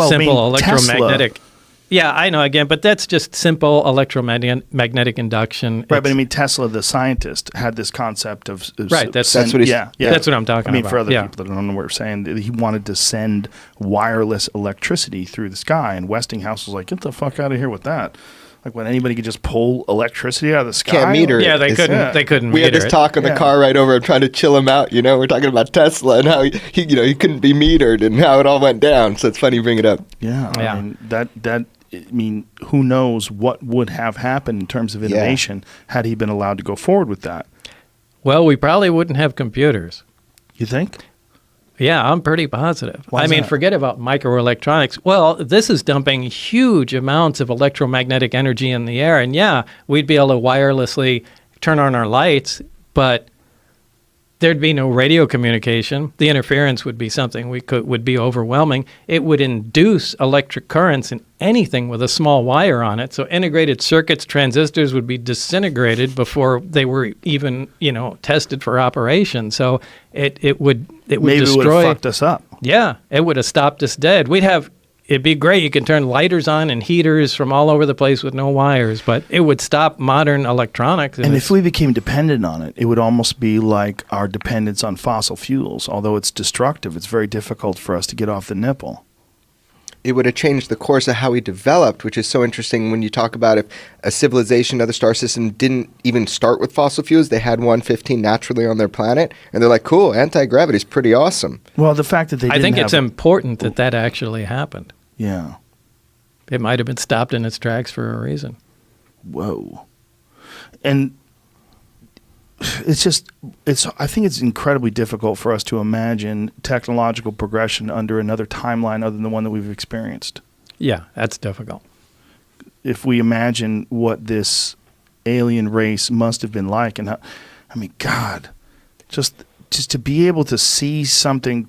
simple electromagnetic. Tesla. Yeah, I know again, but that's just simple electromagnetic induction. Right, but I mean, Tesla, the scientist, had this concept of right. That's what he's. Yeah, that's what I'm talking about. I mean, for other people that don't know what we're saying, he wanted to send wireless electricity through the sky, and Westinghouse was like, "Get the fuck out of here with that." Like when anybody could just pull electricity out of the sky. Can't meter it. Yeah, they couldn't. Yeah. They couldn't. We had this talk on the car ride over. I'm trying to chill him out. We're talking about Tesla and how he couldn't be metered and how it all went down. So it's funny you bring it up. Yeah. I mean, I mean, who knows what would have happened in terms of innovation had he been allowed to go forward with that? Well, we probably wouldn't have computers. You think? Yeah, I'm pretty positive. Why is that? Forget about microelectronics. Well, this is dumping huge amounts of electromagnetic energy in the air. And yeah, we'd be able to wirelessly turn on our lights, but there'd be no radio communication. The interference would be something would be overwhelming. It would induce electric currents in anything with a small wire on it. So integrated circuits, transistors would be disintegrated before they were even, tested for operation. So it would Maybe destroy. It would have fucked us up. Yeah, it would have stopped us dead. It'd be great. You can turn lighters on and heaters from all over the place with no wires, but it would stop modern electronics. And if we became dependent on it, it would almost be like our dependence on fossil fuels. Although it's destructive, it's very difficult for us to get off the nipple. It would have changed the course of how we developed, which is so interesting when you talk about if a civilization, another star system, didn't even start with fossil fuels. They had 115 naturally on their planet, and they're like, cool, anti-gravity is pretty awesome. Well, the fact that they didn't I think it's important that actually happened. Yeah. It might have been stopped in its tracks for a reason. Whoa. And I think it's incredibly difficult for us to imagine technological progression under another timeline other than the one that we've experienced. Yeah, that's difficult. If we imagine what this alien race must have been like, and God, just to be able to see something,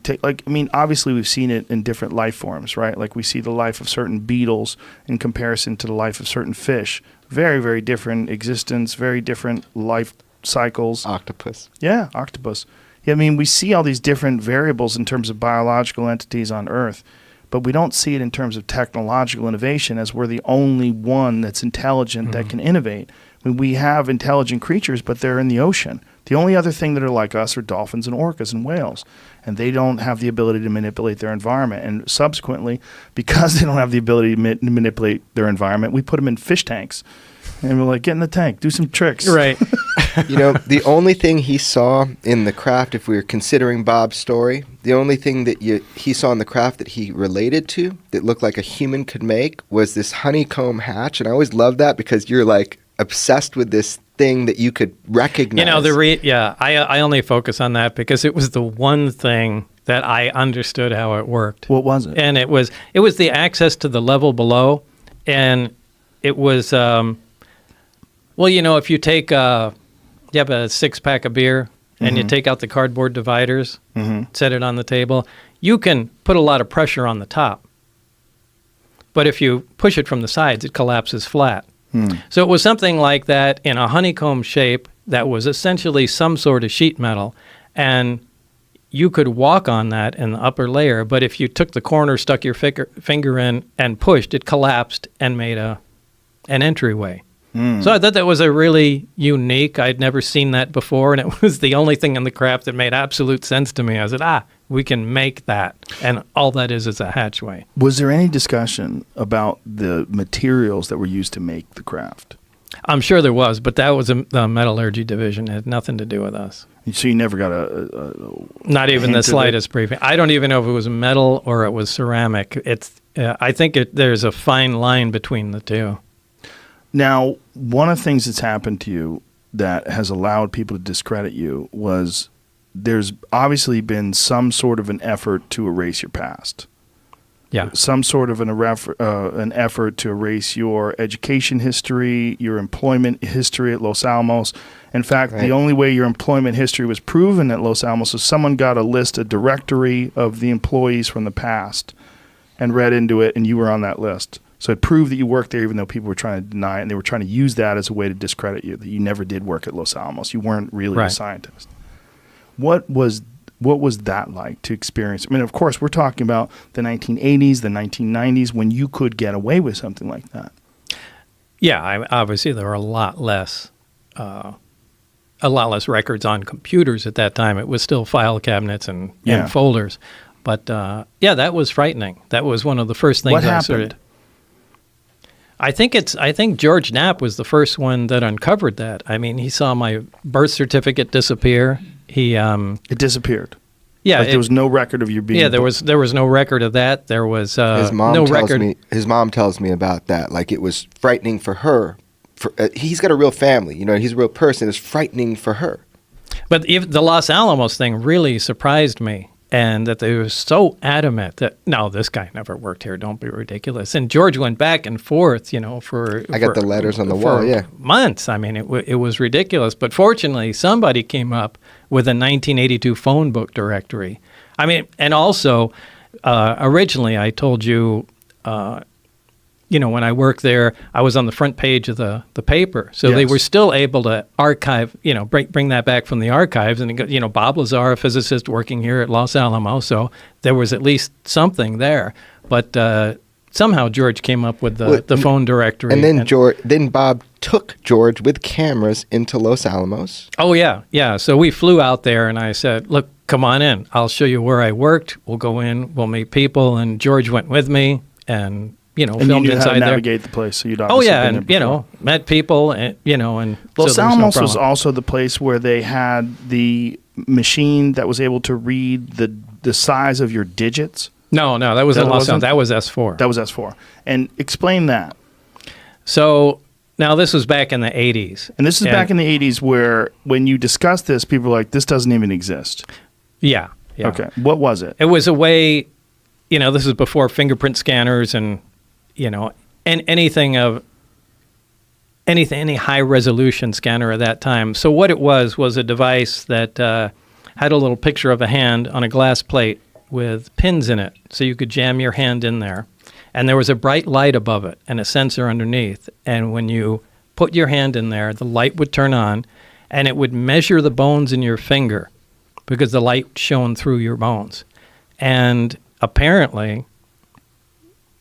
obviously we've seen it in different life forms, right? Like we see the life of certain beetles in comparison to the life of certain fish. Very, very different existence, very different life cycles. Octopus. Yeah, octopus. Yeah, we see all these different variables in terms of biological entities on Earth, but we don't see it in terms of technological innovation as we're the only one that's intelligent that can innovate. We have intelligent creatures, but they're in the ocean. The only other thing that are like us are dolphins and orcas and whales, and they don't have the ability to manipulate their environment. And subsequently, because they don't have the ability to manipulate their environment, we put them in fish tanks. And we're like, get in the tank, do some tricks. Right. The only thing he saw in the craft, if we were considering Bob's story, the only thing that he saw in the craft that he related to that looked like a human could make was this honeycomb hatch. And I always loved that because you're like obsessed with this thing that you could recognize. I only focus on that because it was the one thing that I understood how it worked. What was it? And it was the access to the level below, and it was if you take you have a 6-pack of beer and you take out the cardboard dividers, set it on the table, you can put a lot of pressure on the top. But if you push it from the sides, it collapses flat. So it was something like that in a honeycomb shape that was essentially some sort of sheet metal, and you could walk on that in the upper layer, but if you took the corner, stuck your finger in, and pushed, it collapsed and made an entryway. So I thought that was a really unique, I'd never seen that before, and it was the only thing in the craft that made absolute sense to me. I said, we can make that, and all that is a hatchway. Was there any discussion about the materials that were used to make the craft? I'm sure there was, but that was the metallurgy division. It had nothing to do with us. So you never got not even the slightest briefing. I don't even know if it was metal or it was ceramic. I think there's a fine line between the two. Now, one of the things that's happened to you that has allowed people to discredit you was there's obviously been some sort of an effort to erase your past. Yeah. Some sort of an effort to erase your education history, your employment history at Los Alamos. In fact, The only way your employment history was proven at Los Alamos is someone got a directory of the employees from the past and read into it, and you were on that list. So it proved that you worked there even though people were trying to deny it, and they were trying to use that as a way to discredit you, that you never did work at Los Alamos. You weren't really a scientist. What was What was that like to experience? I mean, of course, we're talking about the 1980s, the 1990s, when you could get away with something like that. Yeah, obviously there were a lot less records on computers at that time. It was still file cabinets and folders. But that was frightening. That was one of the first things What I happened? started. I think George Knapp was the first one that uncovered that. I mean, he saw my birth certificate disappear. It disappeared. Yeah, Like there was no record of you being. Yeah, there was no record of that. There was his mom no tells record. His mom tells me about that. Like it was frightening for her. He's got a real family. You know, he's a real person. It's frightening for her. But the Los Alamos thing really surprised me, and that they were so adamant that no, this guy never worked here. Don't be ridiculous. And George went back and forth, for I got the letters on the wall. Yeah, months. I mean, it was ridiculous. But fortunately, somebody came up with a 1982 phone book directory. I mean, and also originally I told you. When I worked there, I was on the front page of the paper. So they were still able to archive, bring that back from the archives. And, Bob Lazar, a physicist working here at Los Alamos. So there was at least something there. But somehow George came up with the phone directory. And then Bob took George with cameras into Los Alamos. Oh, yeah. Yeah. So we flew out there and I said, look, come on in. I'll show you where I worked. We'll go in. We'll meet people. And George went with me and... and filmed you knew inside how to there. navigate the place, so you'd obviously been there before. Met people, and and Los so Alamos no was problem. also the place where they had the machine that was able to read the size of your digits. No, that was in Los Alamos. That was S4. That was S4. And explain that. So now this was back in the 80s. And this is back in the 80s where when you discuss this, people are like, this doesn't even exist. Yeah. Okay. What was it? It was a way, this is before fingerprint scanners and, and any high resolution scanner at that time. So what it was a device that had a little picture of a hand on a glass plate with pins in it. So you could jam your hand in there. And there was a bright light above it and a sensor underneath. And when you put your hand in there, the light would turn on and it would measure the bones in your finger because the light shone through your bones. And apparently,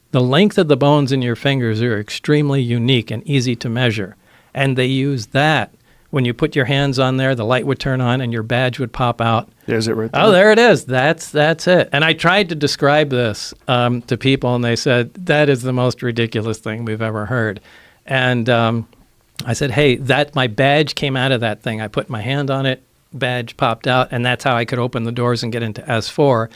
the length of the bones in your fingers are extremely unique and easy to measure. And they use that. When you put your hands on there, the light would turn on and your badge would pop out. There's it right there. Oh, there it is. That's it. And I tried to describe this to people, and they said, that is the most ridiculous thing we've ever heard. And I said, hey, my badge came out of that thing. I put my hand on it, badge popped out, and that's how I could open the doors and get into S4.